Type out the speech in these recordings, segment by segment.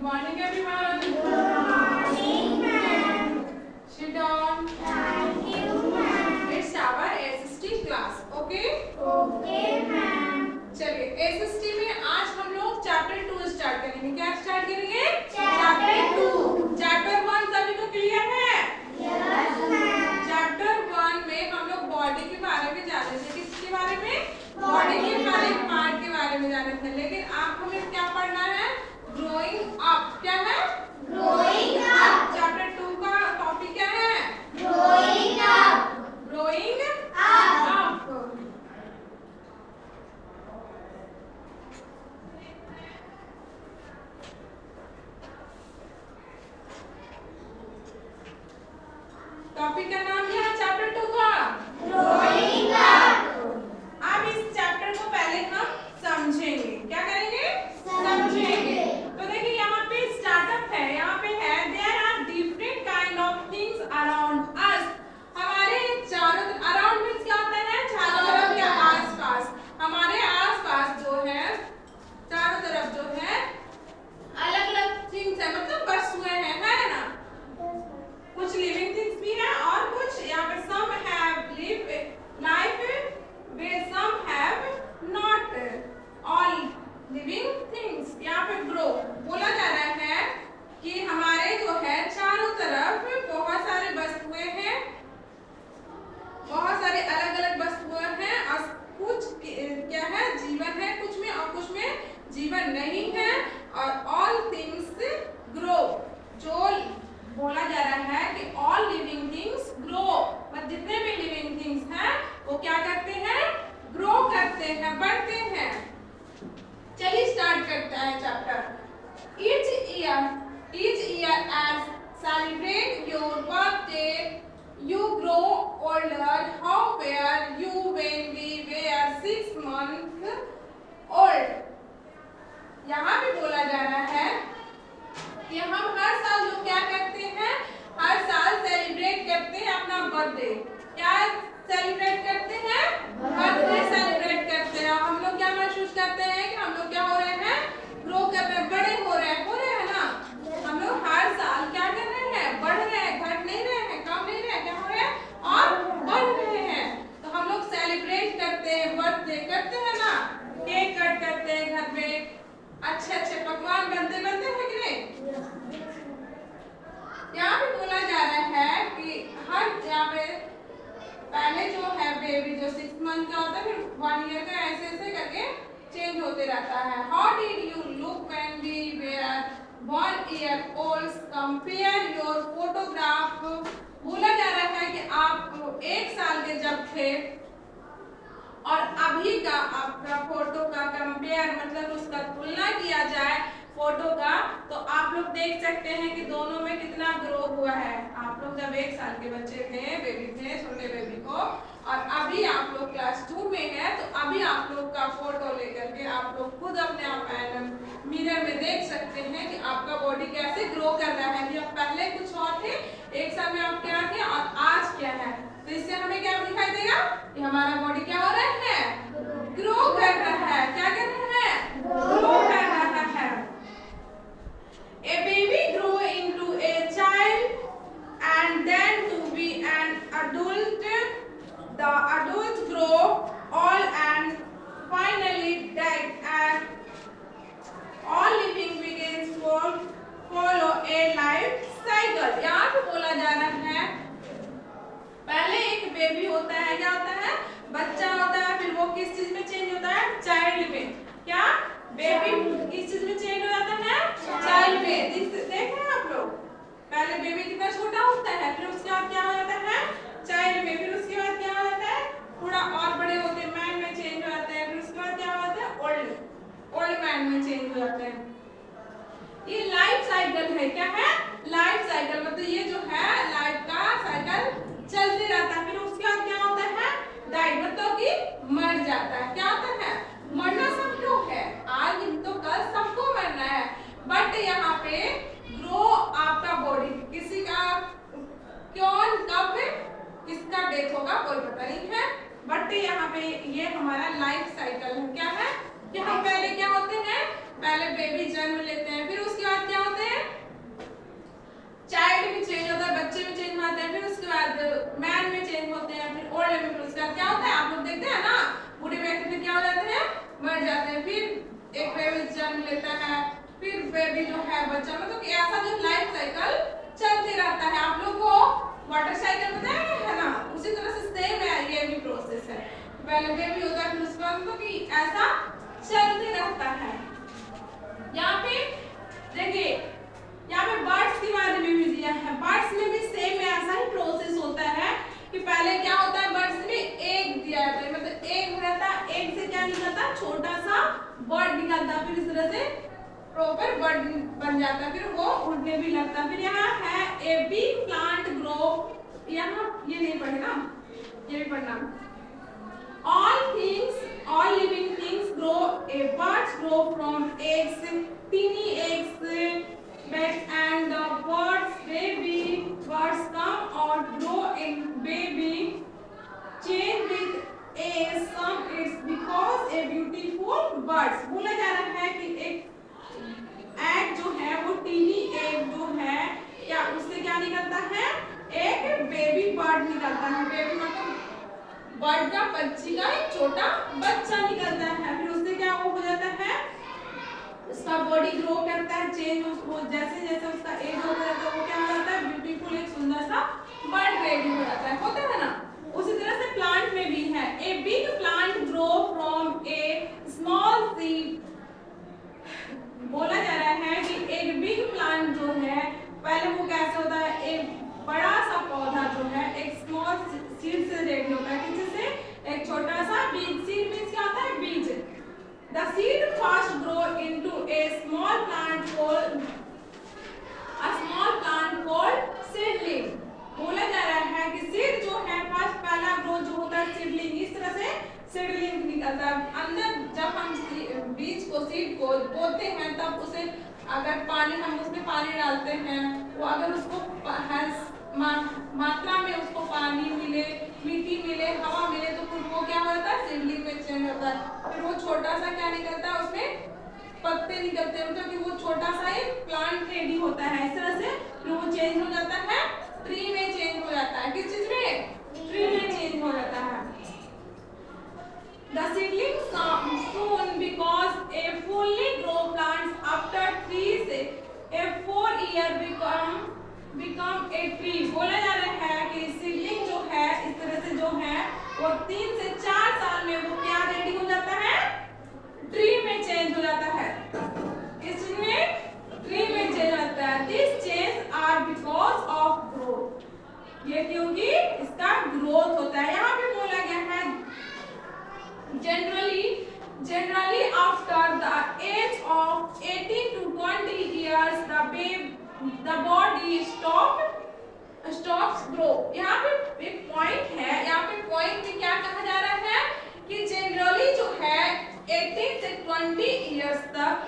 morning everyone. Good morning, ma'am. Sit down. Thank you, ma'am. It's our SST class. Okay? Okay, ma'am. चलिए SST में आज हम लोग chapter 2 start करेंगे. क्या स्टार्ट करेंगे? Chapter 2. चैप्टर 1 सभी को क्लियर है? Yes, ma'am. चैप्टर 1 में हम लोग बॉडी के बारे में जाने थे. किसके बारे में? बॉडी के हर एक पार्ट के बारे में जाने थे. लेकिन आप हमें क्या पढ़ना है? Growing up. क्या है? Growing up. चैप्टर 2 का टॉपिक क्या है? Growing up. Growing Up. Up. Topic का नाम क्या है चैप्टर 2 का? Growing up. अब इस चैप्टर को पहले हम समझेंगे. क्या करेंगे? समझेंगे. तो देखिए यहाँ पे स्टार्टअप है. यहाँ पे है there are different kind of things around us. हमारे चारों अराउंड मींस क्या होता है? चारों तरफ या आसपास. हमारे आसपास जो है चारों तरफ जो है अलग-अलग थिंग्स है. मतलब वस्तुएं हैं, है ना? कुछ लिविंग थिंग्स भी है और कुछ यहाँ पे सम हैव लिव लाइफ वे some have not. All living things यहाँ पे ग्रो बोला जा रहा है कि हमारे जो है चारों तरफ बहुत सारे वस्तुएं हैं, बहुत सारे अलग-अलग वस्तुएं हैं और कुछ क्या है जीवन है कुछ में और कुछ में जीवन नहीं है. और ऑल थिंग्स ग्रो जो बोला जा रहा है कि ऑल लिविंग थिंग्स ग्रो. मतलब जितने भी लिविंग थिंग्स हैं वो क्या करते हैं? ग्रो करते हैं, बढ़ते हैं. चलिए स्टार्ट करते हैं chapter. each year as celebrate your birthday you grow older. How were you when we were 6 months old? यहाँ पे बोला जा रहा है कि हम हर साल जो क्या करते हैं, हर साल सेलिब्रेट करते हैं अपना बर्थडे. क्या सेलिब्रेट करते हैं? बर्थडे सेलिब्रेट करते हैं. हम लोग क्या महसूस करते हैं कि हम लोग क्या हो रहे हैं? ग्रो कर रहे हैं, बड़े हो रहे हैं ना? हम लोग हर साल क्या कर रहे हैं? बढ़ रहे हैं, घट नहीं रहे हैं, कम नहीं रहे हैं, क्या हो रहे हैं? और बढ़ रहे हैं. तो हम लोग सेलिब्रेट करते हैं, बर्थडे करते हैं ना? केक कट करते हैं घर में, अच्छे पकवान बनते हैं कि नहीं? यहाँ पे बोला जा रहा है कि हर यहाँ पे पहले जो है बेबी जो 6 मंथ का होता है फिर 1 ईयर का ऐसे करके चेंज होते रहता है. How did you look when we were 1 year old? Compare your photograph. बोला जा रहा है कि आप 1 साल के जब थे और अभी का आपका फोटो का कंपेयर मतलब उसका तुलना किया जाए फोटो का तो आप लोग देख सकते हैं कि दोनों में कितना ग्रो हुआ है. आप लोग जब 1 साल के बच्चे थे, बेबी थे, छोटे बेबी को, और अभी आप लोग क्लास 2 में है तो अभी आप लोग का फोटो लेकर के आप लोग खुद अपने आप मिरर में देख सकते हैं कि आपका बॉडी कैसे ग्रो कर रहा है. कि आप पहले कुछ और थे, 1 साल में आप क्या थे और आज क्या है. तो इससे हमें क्या दिखाई देगा कि हमारा बॉडी क्या हो रहा है? ग्रो कर रहा है. क्या कर रहा है? ग्रो कर रहा है. A baby grow into a child and then to be an adult. The adults grow old and finally die. And all living beings follow a life cycle. यहाँ पे बोला जा रहा है पहले एक बेबी होता है, क्या होता है? बच्चा होता है. फिर वो किस चीज में चेंज होता है? चाइल्ड में. क्या बेबी किस चीज में चेंज हो जाता है? चाइल्ड में. देख रहे हैं आप लोग? पहले बेबी कितना छोटा होता है, फिर उसके बाद क्या हो जाता है? चाइल्ड में. फिर उसके बाद क्या हो जाता है? थोड़ा और बड़े होते हैं, मैन में चेंज हो जाते हैं. फिर उसके बाद क्या हो जाता है? ओल्ड मैन में चेंज हो जाते हैं. ये लाइफ साइकिल है. क्या है? Life cycle. मतलब ये जो है लाइफ का साइकिल चलते रहता है. फिर उसके बाद क्या होता है? डाई. मतलब कि मर जाता है. क्या होता है? मरना सबको है. आज तो कल सबको मरना है. बट यहाँ पे ग्रो आपका बॉडी किसी का कौन कब किसका डेथ होगा कोई पता नहीं है. बट यहाँ पे ये हमारा लाइफ साइकिल है. क्या है कि हम पहले क्या होते हैं? पहले बेबी जन्म लेते हैं, फिर उसके बाद क्या होते बाद मैन में चेंज होते हैं, फिर ओल्ड एज में, फिर उसके बाद क्या होता है आप लोग देखते हैं ना, बूढ़े व्यक्ति में क्या हो जाते हैं, मर जाते हैं, फिर एक बेबी जन्म लेता है, फिर बेबी जो है बच्चा, मतलब कि ऐसा जो लाइफ साइकिल चलते रहता है। आप लोग को वाटर साइकिल पता है ना, उसी तरह से सेम है, ये भी प्रोसेस है, पहले बेबी होता है फिर उसके बाद मतलब कि ऐसा चलते रहता है। यहाँ पे देखिए, यहाँ पे बर्ड्स के बारे में भी दिया है, बर्ड्स में भी सेम ऐसा ही प्रोसेस होता है कि पहले क्या होता है, बर्ड्स में एग दिया जाता है, मतलब एग रहता है, एग से क्या निकलता है, छोटा सा बर्ड निकलता है, फिर इस तरह से प्रॉपर बर्ड बन जाता है, फिर वो उड़ने भी लगता है। फिर यहाँ है ए बिग प्लांट ग्रो, यहाँ ये नहीं पढ़े ना, ये भी पढ़ना। all living things grow, birds grow from eggs, teeny eggs, and the baby birds come or grow in baby change with age, some it's because a beautiful birds। बोला जा रहा है कि एक एग जो है वो टीनी एग जो है, क्या उससे क्या निकलता है, एक बेबी बर्ड निकलता है, बेबी मतलब बर्ड का, पक्षी का एक छोटा बच्चा निकलता है, फिर उससे क्या वो हो जाता है, उसका बॉडी ग्रो करता है, चेंज उसको जैसे जैसे उसका एज होता जाता है वो क्या हो जाता है, ब्यूटीफुल एक सुंदर सा बर्ड रेडी हो जाता है, होता है ना। उसी तरह से प्लांट में भी है, ए big plant grow from A small seed. बोला जा रहा है कि एक बिग प्लांट जो है पहले वो कैसे होता है, एक बड़ा सा पौधा जो है एक स्मॉल सीड से रेडी होता है, जिससे एक छोटा सा बीज, सीड मींस क्या होता है, बीज। The seed first grow into a small plant called seedling। बोला जा रहा है कि सीड जो है फर्स्ट पहला ग्रो जो होता है सीडलिंग, इस तरह से सीडलिंग निकलता है अंदर। जब हम बीज को, सीड को बोते हैं तब उसे अगर पानी, हम उसमें पानी डालते हैं, वो अगर उसको मात्रा में उसको पानी मिले, मिट्टी मिले, हवा मिले, तो फिर वो क्या होता है, सीडलिंग में चेंज होता है, फिर वो छोटा सा क्या निकलता है, उसमें पत्ते निकलते हैं, मतलब कि वो छोटा सा एक प्लांट रेडी होता है, इस तरह से फिर वो चेंज हो जाता है, ट्री में चेंज हो जाता है, किस चीज में, ट्री में चेंज हो जाता है। The seedling soon because a fully grown plants after 3 से a 4 year become a tree। बोला जा रहा है कि सीडलिंग जो है इस तरह से जो है वो 3 से 4 साल में वो क्या रेडी हो जाता है, ट्री में चेंज हो जाता है, किस चीज में, ट्री में चेंज होता है। These changes are because of growth। ये क्योंकि इसका ग्रोथ होता है। यहाँ पे बोला गया है generally after the age of 18 to 20 years the body stops grow। यहाँ पे एक पॉइंट है, यहाँ पे पॉइंट में क्या कहा जा रहा है कि जनरली जो है 18 से 20 इयर्स तक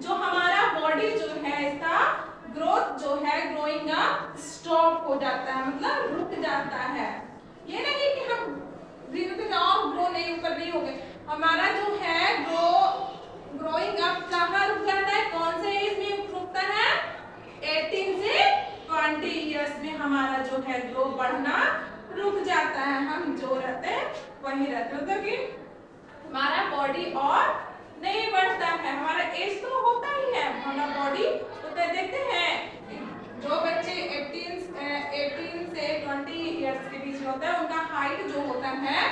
जो हमारा बॉडी जो है इसका ग्रोथ जो है, ग्रोइंग अप स्टॉप हो जाता है, मतलब रुक जाता है। ये नहीं कि हम धीरे धीरे और ग्रो नहीं, ऊपर नहीं हो गए, हमारा जो है ग्रोइंग अप कहाँ रुक जाता है, कौन से एज में रुकता है, 18 से 20 इयर्स में हमारा जो है ग्रो बढ़ना रुक जाता है, हम जो रहते हैं वही रहते हैं, मतलब कि हमारा बॉडी और नहीं बढ़ता है, हमारा एज तो होता ही है, हमारा बॉडी तो देखते हैं जो बच्चे 18 से 20 इयर्स के बीच में होता है उनका हाइट जो होता है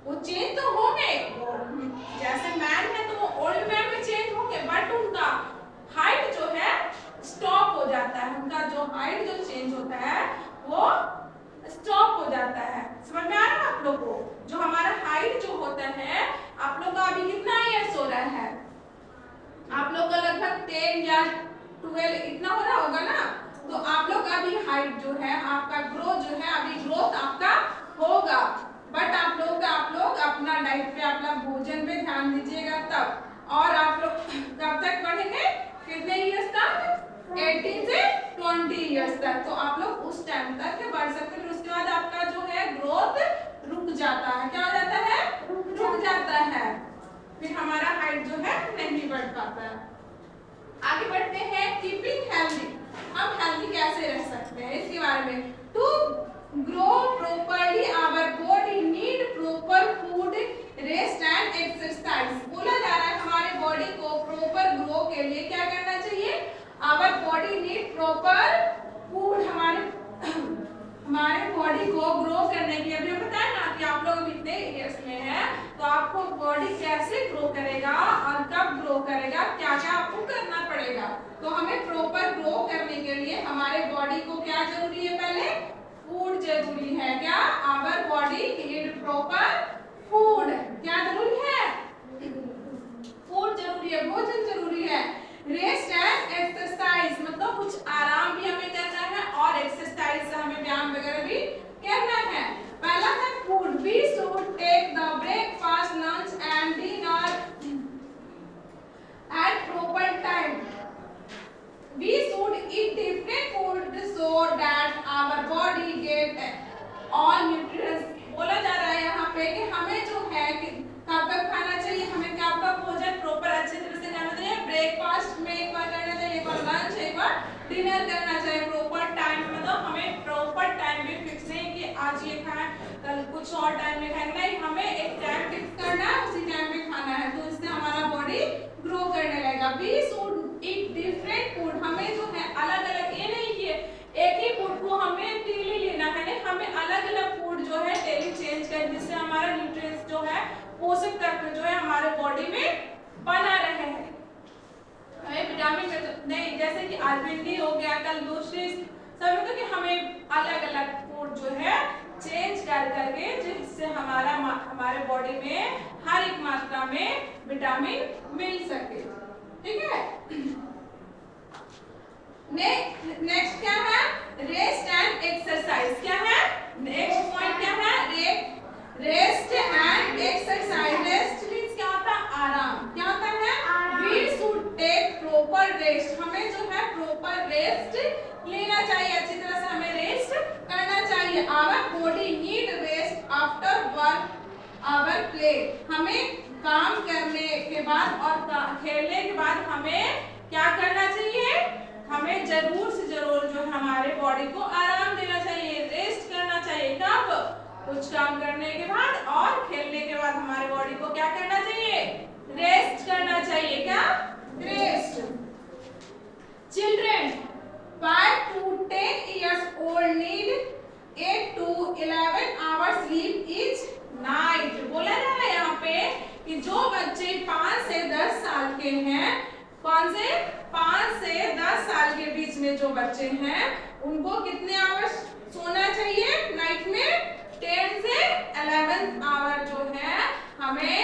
वो चेंज तो होंगे, जैसे मैन है तो वो ओल्ड मैन में चेंज होंगे, बट उनका हाइट जो है स्टॉप हो जाता है, उनका जो हाइट जो चेंज होता है वो स्टॉप हो जाता है। समझ में आ रहा है आप लोग को, जो हमारा हाइट जो होता है, आप लोग का अभी कितना ईयर्स हो रहा है, आप लोग का लगभग 10 या 12 इतना हो रहा होगा ना, तो आप लोग का अभी हाइट जो है, आपका ग्रोथ जो है, अभी ग्रोथ आपका होगा, बट आप लोग अपना डाइट पे, अपना भोजन पे ध्यान दीजिएगा तब, और आप लोग कब तक बढ़ेंगे, कितने इयर्स तक, 18 से 20 इयर्स तक, तो आप लोग उस टाइम तक बढ़ सकते हैं, फिर उसके बाद आपका जो है ग्रोथ रुक जाता है, क्या हो जाता है, रुक जाता है, फिर हमारा हाइट जो है नहीं बढ़ पाता है। आगे बढ़ते हैं, कीपिंग हेल्दी। हम हेल्दी कैसे रह सकते हैं इसके बारे में। To grow properly our body need proper food rest and exercise। बोला जा रहा है हमारे बॉडी को प्रॉपर ग्रो के लिए क्या करना चाहिए? our body need proper food। हमारे बॉडी को ग्रो करने के लिए अभी बताया ना कि आप लोग इतने इयर्स में हैं तो आपको बॉडी कैसे ग्रो करेगा और कब ग्रो करेगा, क्या क्या आपको करना पड़ेगा। तो हमें प्रॉपर ग्रो करने के लिए हमारे बॉडी को क्या जरूरी है? पहले फूड जरूरी है। क्या? Our body need proper food. क्या जरूरी है? फूड जरूरी है, भोजन जरूरी है। रेस्ट एंड एक्सरसाइज मतलब कुछ आराम भी हमें करना है और एक्सरसाइज हमें व्यायाम वगैरह भी करना है। पहला है food. We should take the breakfast lunch and dinner at proper time. We should eat different food so that our body get all nutrients। बोला जा रहा है यहाँ पे कि हमें जो है कब कब खाना चाहिए, हमें कब कब भोजन प्रॉपर अच्छे तरह से करना चाहिए। ब्रेकफास्ट में एक बार करना चाहिए, एक बार लंच, एक बार डिनर करना चाहिए प्रॉपर टाइम। मतलब हमें प्रॉपर टाइम भी फिक्स नहीं कि आज ये खाएं कल कुछ और टाइम में खाएंगे, नहीं, हमें एक टाइम फिक्स करना है, उसी टाइम में खाना है। तो इससे हमारा बॉडी ग्रो करने लगेगा। We should eat different food. हमें जो है अलग अलग, ये नहीं कि एक ही फूड को हमें डेली लेना है, नहीं, हमें अलग अलग फूड जो है डेली चेंज करें जिससे हमारा न्यूट्रिएंट्स जो है पोषक तत्व जो है हमारे बॉडी में बना रहे हैं। हमें विटामिन नहीं, जैसे कि आज भिंडी हो गया, कल दूसरी सब, तो कि हमें अलग अलग फूड जो है चेंज कर करके जिससे हमारे बॉडी में हर एक मात्रा में विटामिन मिल सके। ठीक है। नेक्स्ट क्या है? Rest and exercise. क्या है नेक्स्ट पॉइंट? क्या है? Rest and exercise. Rest means क्या होता है? आराम। क्या होता है? We should take proper rest. हमें जो है प्रॉपर रेस्ट लेना चाहिए, अच्छी तरह से हमें रेस्ट करना चाहिए। Our body need rest after work our play. हमें काम करने के बाद और खेलने के बाद हमें क्या करना चाहिए? हमें जरूर से जरूर जो हमारे बॉडी को आराम देना चाहिए, रेस्ट करना चाहिए। कब? कुछ काम करने के बाद और खेलने के बाद हमारे बॉडी को क्या करना चाहिए? रेस्ट करना चाहिए। क्या? Rest. Children 5 to 10 years old need 8 to 11 hours sleep each night। बोला जा रहा है यहाँ पे कि जो बच्चे 5 से 10 साल के हैं, कौन से? 5 से 10 साल के बीच में जो बच्चे हैं उनको कितने आवर्स सोना चाहिए नाइट में? 10 से 11 आवर जो है हमें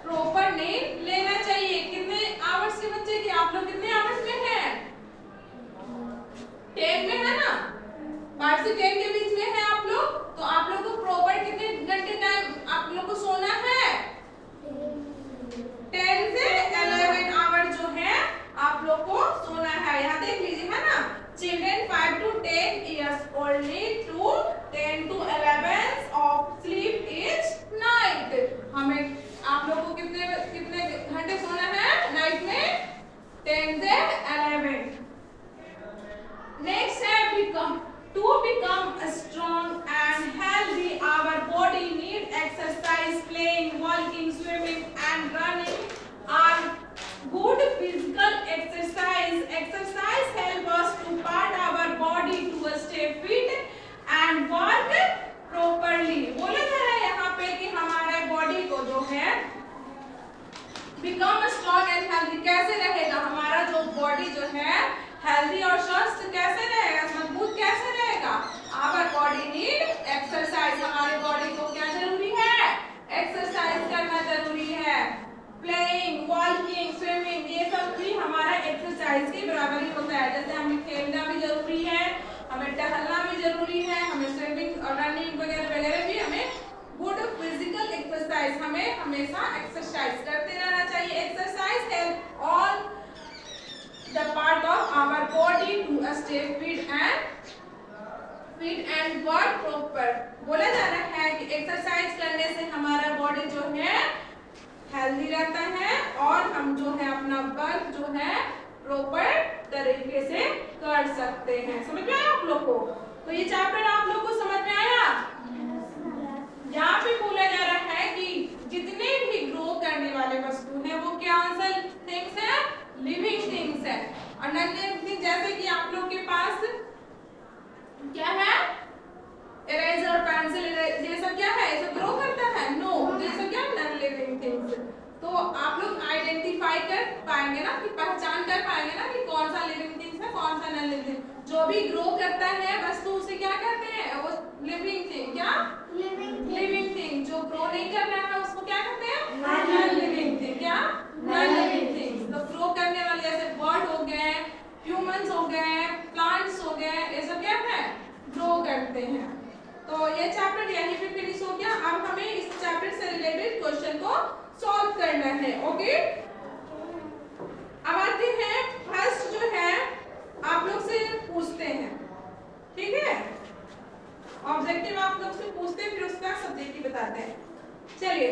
प्रॉपर नींद लेना चाहिए। कितने आवर्स के बच्चे की? आप लोग कितने आवर्स में हैं? 10 में है ना? 5 से 10 के बीच में है आप लोग, तो आप लोग को प्रॉपर कितने घंटे टाइम आप लोग को सोना है? 10 से 11 आवर जो है आप लोग को सोना है। यहाँ देख लीजिए, है ना? Children 5 to 10 years old need to 10 to 11 of sleep each night। हमें आप लोग को कितने घंटे सोना है नाइट में? 10 से 11। नेक्स्ट है to become strong and healthy our body need exercise, playing, walking, swimming and running are good physical exercise help us to part our body to stay fit and work properly। बोला जा रहा है यहाँ पे कि हमारे body को जो है become strong and healthy कैसे रहेगा? हमारा जो बॉडी जो है हेल्दी और स्वस्थ कैसे रहेगा? मजबूत कैसे रहेगा? Our body need exercise. हमारे बॉडी को क्या जरूरी है? एक्सरसाइज करना जरूरी है। प्लेइंग, वॉकिंग, स्विमिंग, ये सब भी हमारा एक्सरसाइज के बराबर ही होता है। जैसे हमें खेलना भी जरूरी है, हमें टहलना भी जरूरी है, हमें स्विमिंग और रनिंग वगैरह वगैरह भी हमें गुड फिजिकल एक्सरसाइज, हमें हमेशा एक्सरसाइज करते रहना चाहिए। Exercise help all the part of our body to stay fit and work proper। बोला जा रहा है कि एक्सरसाइज करने से हमारा बॉडी जो है हेल्दी रहता है और हम जो है अपना वर्क जो है प्रॉपर तरीके से कर सकते हैं। समझ में आया आप लोग को? तो ये चैप्टर आप लोग को समझ में आया? यहाँ पे बोला जा रहा है कि जितने भी ग्रो करने वाले वस्तु हैं वो क्या थिंग्स है? लिविंग थिंग्स है। और नॉन लिविंग थिंग जैसे कि आप लोग के पास क्या है? इरेजर, पेंसिल, ये सब क्या है? ये सब ग्रो करता है? नो, ये सब क्या? Non living things. तो आप लोग आइडेंटिफाई कर पाएंगे ना, कि पहचान कर पाएंगे ना कि कौन सा लिविंग थिंग्स है, कौन सा नॉन लिविंग। जो भी ग्रो करता है वस्तु उसे क्या कहते हैं? वो लिविंग थिंग। क्या? Living thing. जो ग्रो नहीं कर रहा है उसको क्या कहते हैं? Non living thing. क्या? Non living thing. तो ग्रो करने वाले जैसे बर्ड हो गए, ह्यूमंस हो गए, प्लांट्स हो गए, ये सब क्या है? ग्रो करते हैं। तो ये चैप्टर यहीं पे फिनिश हो गया। अब हमें इस चैप्टर से रिलेटेड क्वेश्चन को सॉल्व करना है। ओके, अब आते हैं फर्स्ट जो है आप लोग से पूछते हैं, ठीक है? ऑब्जेक्टिव आप लोग से पूछते हैं, फिर उसका सब्जेक्टिव बताते हैं। चलिए,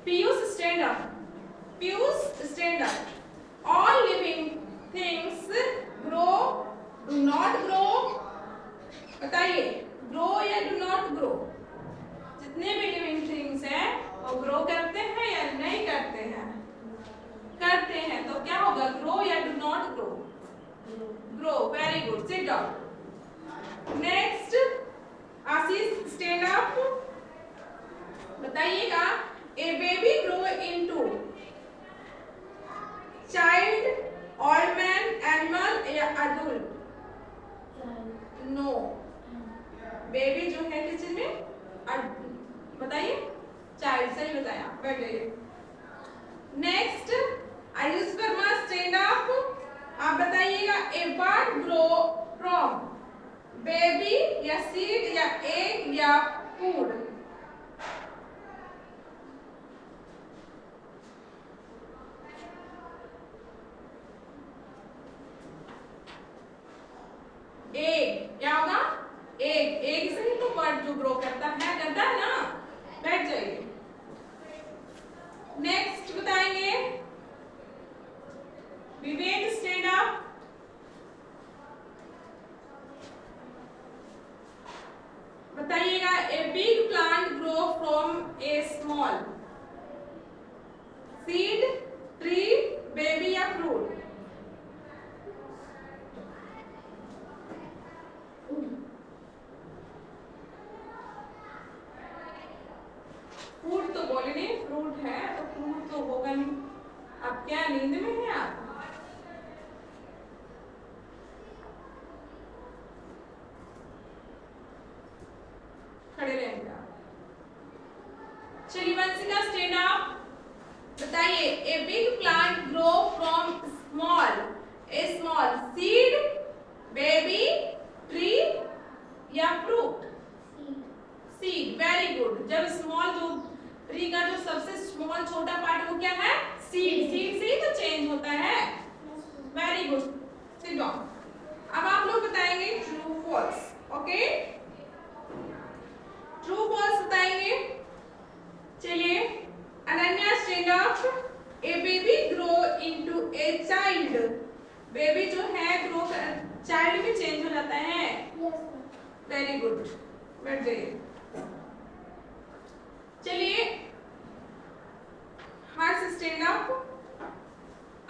Piyush stand up. Piyush stand up. All living things grow, do not grow. बताइए, ग्रो या डू नॉट ग्रो? जितने भी लिविंग थिंग्स हैं वो ग्रो करते हैं या नहीं करते हैं? करते हैं। तो क्या होगा? ग्रो या do not grow? Grow. Very good, sit down. Next, Ashish stand up. बताइएगा, a baby grow into child, old man, animal या अडल्ट? नो, बेबी जो है किचन में, बताइए। चाइल्ड, सही बताया, बैठ जाइए। Next, Ayush Verma stand up. आप बताइएगा, ए बर्ड ग्रो फ्रॉम बेबी या सीड या एग या फूड? एग। क्या होगा? एग। एग से ही तो बर्ड जो ग्रो करता है ना। बैठ जाइए। नेक्स्ट बताएंगे, विवेक स्टैंड अप। बताइएगा, ए big plant grow from A small seed, tree, baby या फ्रूट? फ्रूट तो बोले नहीं, फ्रूट है तो फ्रूट तो होगा नहीं। आप क्या नींद में हैं आप? खड़े रहेंगे आप। चलिए, वंशिका स्टैंड अप। बताइए, a big plant grow from small seed, baby, tree या फ्रूट? सीड। Very good. जब स्मॉल जो ट्री का जो सबसे स्मॉल छोटा पार्ट वो क्या है? सीड। सीड से ही तो चेंज होता है। Very good, sit down. अब आप लोग बताएंगे true false. Okay, true false बताएंगे। चलिए, Ananya stand up. A baby grow into a child. Baby जो है ग्रो चाइल्ड में चेंज हो जाता है। वेरी गुड, बैठ जाइए। चलिए, हर्ष स्टैंड अप।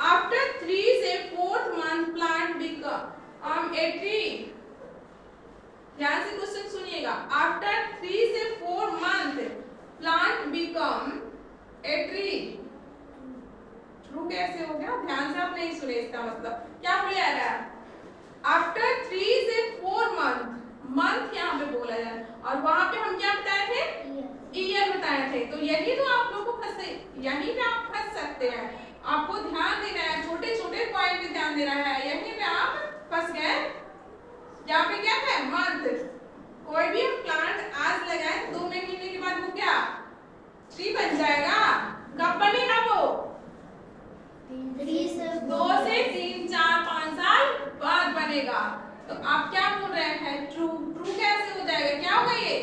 आफ्टर 3 से 4th month plant become a tree. ध्यान से क्वेश्चन सुनिएगा। आफ्टर 3 से 4 month plant become a tree. True कैसे हो गया? ध्यान से आप नहीं सुने, इसका मतलब क्या बोला जा रहा है? आफ्टर 3 से 4 मंथ यहाँ पे बोला जा रहा है, और वहां पे हम क्या बताए थे? ईयर बताए थे। तो यही तो आप लोग को फंसे, यहीं पे आप फंस सकते हैं। आपको ध्यान देना है, छोटे छोटे पॉइंट पे ध्यान देना है, यहीं पे आप फंस गए। यहाँ पे क्या है? मंथ। कोई भी प्लांट आज लगाए 2 महीने के बाद वो क्या ट्री बन जाएगा? कब बनेगा वो? 2 से 3, 4, 5 साल बाद बनेगा। तो आप क्या बोल रहे हैं? ट्रू। ट्रू कैसे हो जाएगा? क्या होगा ये?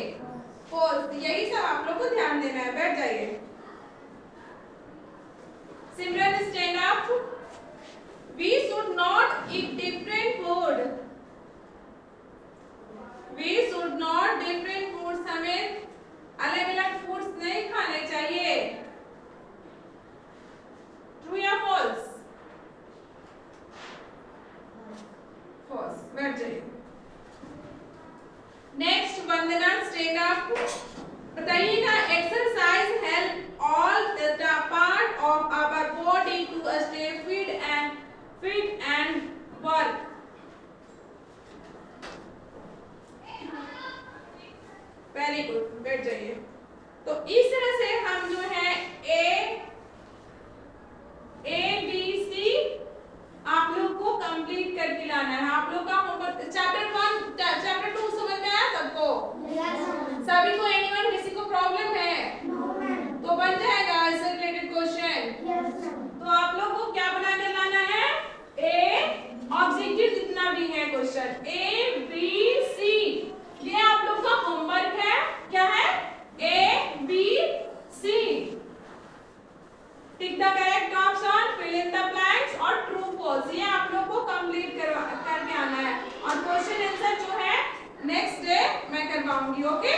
फॉल्स। यही सब आप लोग को ध्यान देना है। बैठ जाइए। Simran stand up. We should not eat different fit and work. Very good, बैठ जाइए। तो इस तरह से हम जो है ABC आप लोग को कंप्लीट करके लाना है। आप लोग का होमवर्क चैप्टर 1 चैप्टर 2 समझ में आया सबको? सभी को, एनीवन किसी को प्रॉब्लम है तो बन जाएगा इससे रिलेटेड क्वेश्चन। तो आप लोग को क्या बना कर लाना है? ऑब्जेक्टिव जितना भी है क्वेश्चन ABC, ये आप लोग का होमवर्क है। क्या है? ABC। Tick the correct option, fill in the blanks और ट्रू फॉल्स, ये आप लोग को कंप्लीट करके आना है। और क्वेश्चन आंसर जो है नेक्स्ट डे मैं करवाऊंगी। ओके।